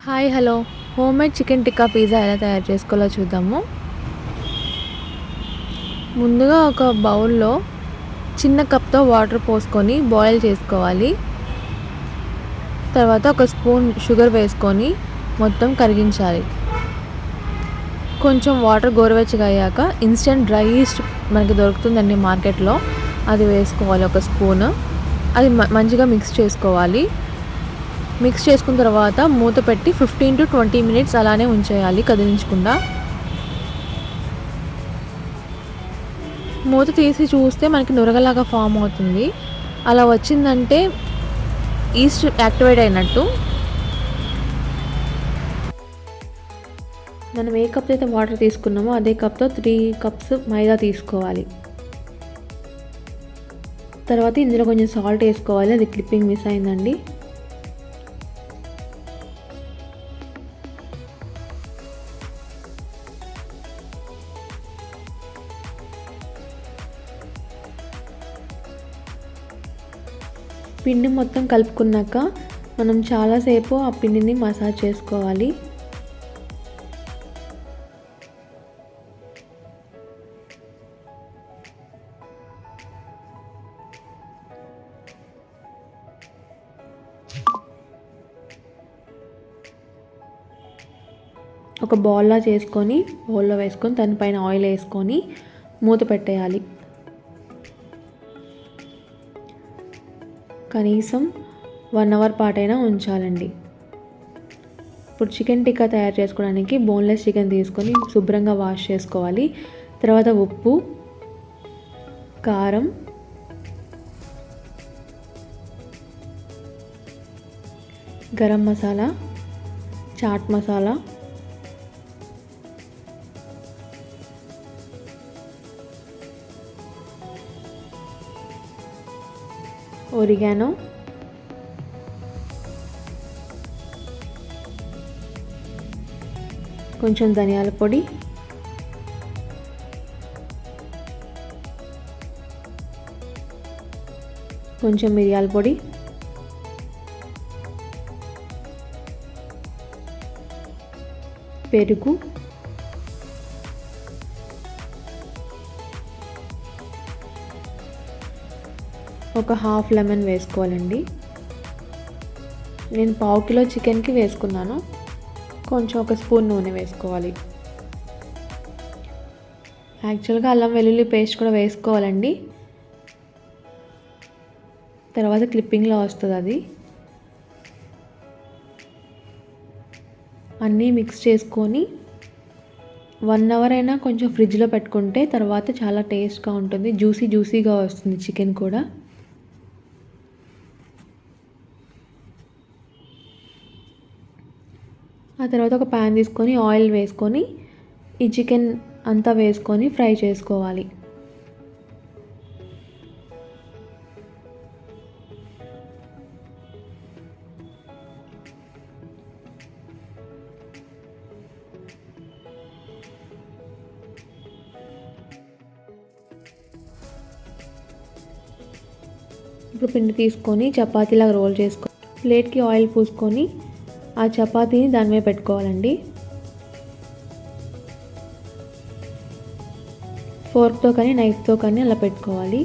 Hi hello homemade chicken tikka pizza ఎలా తయారు చేసుకోవాలో చూద్దాము. ముందుగా ఒక బౌల్లో చిన్న కప్తో వాటర్ పోసుకొని బాయిల్ చేసుకోవాలి. తర్వాత ఒక స్పూన్ షుగర్ వేసుకొని మొత్తం కరిగించాలి. కొంచెం వాటర్ గోరువెచ్చగా అయ్యాక ఇన్స్టెంట్ డ్రై ఈస్ట్ మనకి దొరుకుతుందండి మార్కెట్లో, అది వేసుకోవాలి ఒక స్పూన్. అది మంచిగా మిక్స్ చేసుకోవాలి. మిక్స్ చేసుకున్న తర్వాత మూత పెట్టి 15 to 20 మినిట్స్ అలానే ఉంచేయాలి కదిలించకుండా. మూత తీసి చూస్తే మనకి నురగలాగా ఫామ్ అవుతుంది. అలా వచ్చిందంటే ఈస్ట్ యాక్టివేట్ అయినట్టు. మనం ఏ కప్తో అయితే వాటర్ తీసుకున్నామో అదే కప్తో 3 కప్స్ మైదా తీసుకోవాలి. తర్వాత ఇందులో కొంచెం సాల్ట్ వేసుకోవాలి, అది క్లిప్పింగ్ మిస్ అయిందండి. పిండి మొత్తం కలుపుకున్నాక మనం చాలాసేపు ఆ పిండిని మసాజ్ చేసుకోవాలి. ఒక బౌల్లా చేసుకొని బౌల్లో వేసుకొని దానిపైన ఆయిల్ వేసుకొని మూత పెట్టేయాలి. కనీసం 1 అవర్ పాటైనా ఉంచాలండి. ఇప్పుడు చికెన్ టిక్కా తయారు చేసుకోవడానికి బోన్లెస్ చికెన్ తీసుకొని శుభ్రంగా వాష్ చేసుకోవాలి. తర్వాత ఉప్పు, కారం, గరం మసాలా, చాట్ మసాలా, ఒరిగానో, కొంచెం ధనియాల పొడి, కొంచెం మిరియాల పొడి, పెరుగు, ఒక హాఫ్ లెమన్ వేసుకోవాలండి. నేను 1/2 కిలో చికెన్కి వేసుకున్నాను. కొంచెం ఒక స్పూన్ నూనె వేసుకోవాలి. యాక్చువల్గా అల్లం వెల్లుల్లి పేస్ట్ కూడా వేసుకోవాలండి, తర్వాత క్లిప్పింగ్లో వస్తుంది అది. అన్నీ మిక్స్ చేసుకొని 1 అవర్ అయినా కొంచెం ఫ్రిడ్జ్లో పెట్టుకుంటే తర్వాత చాలా టేస్ట్గా ఉంటుంది, జ్యూసీగా వస్తుంది చికెన్ కూడా. ఆ తర్వాత ఒక ప్యాన్ తీసుకొని ఆయిల్ వేసుకొని ఈ చికెన్ అంతా వేసుకొని ఫ్రై చేసుకోవాలి. ఇప్పుడు పిండి తీసుకొని చపాతీలాగా రోల్ చేసుకొని ప్లేట్కి ఆయిల్ పూసుకొని ఆ చపాతీని దాని మీద పెట్టుకోవాలండి. ఫోర్క్తో కానీ నైఫ్తో కానీ అలా పెట్టుకోవాలి.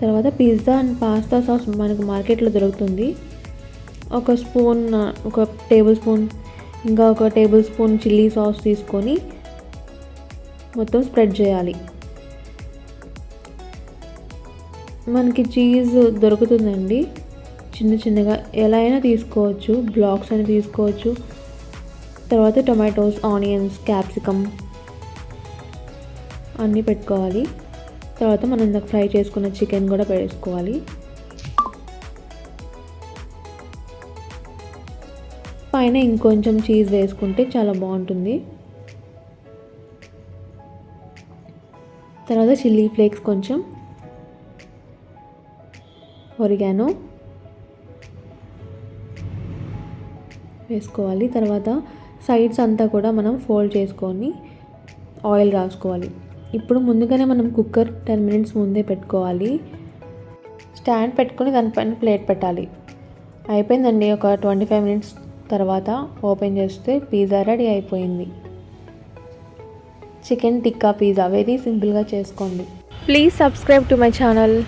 తర్వాత పిజ్జా అండ్ పాస్తా సాస్ మనకు మార్కెట్లో దొరుకుతుంది. ఒక టేబుల్ స్పూన్ ఇంకా ఒక టేబుల్ స్పూన్ చిల్లీ సాస్ తీసుకొని మొత్తం స్ప్రెడ్ చేయాలి. మనకి చీజ్ దొరుకుతుందండి, చిన్నగా ఎలా అయినా తీసుకోవచ్చు, బ్లాక్స్ అని తీసుకోవచ్చు. తర్వాత టొమాటోస్, ఆనియన్స్, క్యాప్సికమ్ అన్నీ పెట్టుకోవాలి. తర్వాత మనం ఇందాక ఫ్రై చేసుకున్న చికెన్ కూడా వేసుకోవాలి. పైన ఇంకొంచెం చీజ్ వేసుకుంటే చాలా బాగుంటుంది. తర్వాత చిల్లీ ఫ్లేక్స్ కొంచెం, ఒరిగానో వేసుకోవాలి. తర్వాత సైడ్స్ అంతా కూడా మనం ఫోల్డ్ చేసుకొని ఆయిల్ రాసుకోవాలి. ఇప్పుడు ముందుగానే మనం కుక్కర్ 10 మినిట్స్ ముందే పెట్టుకోవాలి. స్టాండ్ పెట్టుకొని దానిపైన ప్లేట్ పెట్టాలి. అయిపోయిందండి. ఒక 25 మినిట్స్ తర్వాత ఓపెన్ చేస్తే పిజ్జా రెడీ అయిపోయింది. చికెన్ టిక్కా పిజ్జా వెరీ సింపుల్గా చేసుకోండి. Please subscribe to my channel.